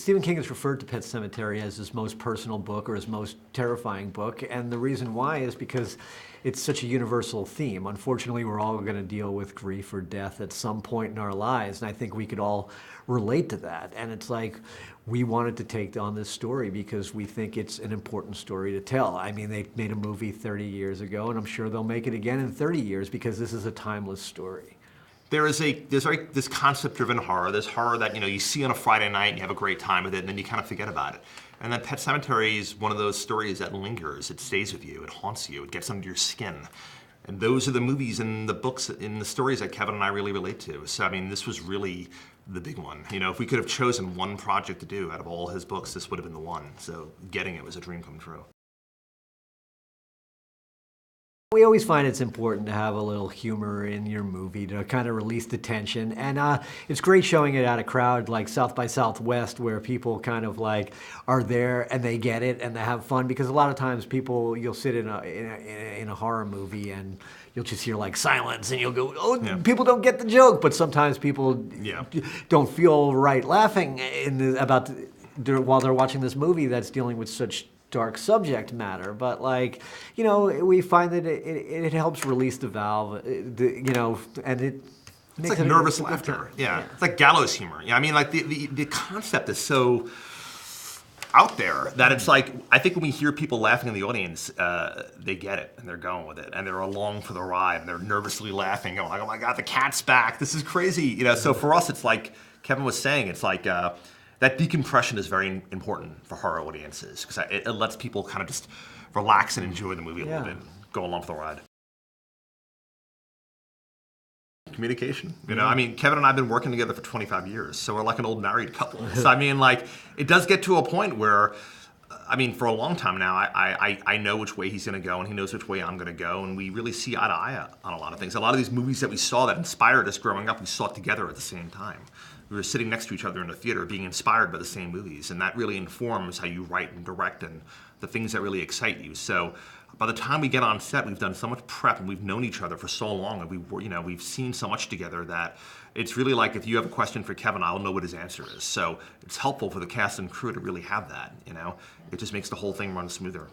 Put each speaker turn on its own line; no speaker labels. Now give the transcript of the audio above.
Stephen King has referred to Pet Sematary as his most personal book or his most terrifying book, and the reason why is because it's such a universal theme. Unfortunately, we're all going to deal with grief or death at some point in our lives, and I think we could all relate to that. And it's like, we wanted to take on this story because we think it's an important story to tell. I mean, they made a movie 30 years ago, and I'm sure they'll make it again in 30 years because this is a timeless story.
There's this concept-driven horror, this horror that you see on a Friday night and you have a great time with it and then you kind of forget about it. And then Pet Sematary is one of those stories that lingers, it stays with you, it haunts you, it gets under your skin. And those are the movies and the books and the stories that Kevin and I really relate to. So I mean, this was really the big one. If we could have chosen one project to do out of all his books, this would have been the one. So getting it was a dream come true.
We always find it's important to have a little humor in your movie to kind of release the tension, and it's great showing it at a crowd like South by Southwest where people kind of like are there and they get it and they have fun, because a lot of times you'll sit in a horror movie and you'll just hear like silence and you'll go, oh, yeah. People don't get the joke, but sometimes people don't feel right laughing while they're watching this movie that's dealing with such dark subject matter, but we find that it helps release the valve, and it
it's like nervous laughter. Yeah, it's like gallows humor. I mean, like the concept is so out there that it's like, I think when we hear people laughing in the audience, they get it and they're going with it and they're along for the ride and they're nervously laughing, going like, oh my God, the cat's back. This is crazy. So for us, it's like Kevin was saying, it's like. That decompression is very important for horror audiences because it lets people kind of just relax and enjoy the movie a little bit, go along for the ride. Communication, I mean, Kevin and I have been working together for 25 years, so we're like an old married couple. So I mean, it does get to a point where, for a long time now, I know which way he's going to go, and he knows which way I'm going to go, and we really see eye to eye on a lot of things. A lot of these movies that we saw that inspired us growing up, we saw it together at the same time. We were sitting next to each other in the theater, being inspired by the same movies, and that really informs how you write and direct and the things that really excite you. So by the time we get on set, we've done so much prep, and we've known each other for so long, and we've seen so much together that it's really like if you have a question for Kevin, I'll know what his answer is. So it's helpful for the cast and crew to really have that. It just makes the whole thing run smoother.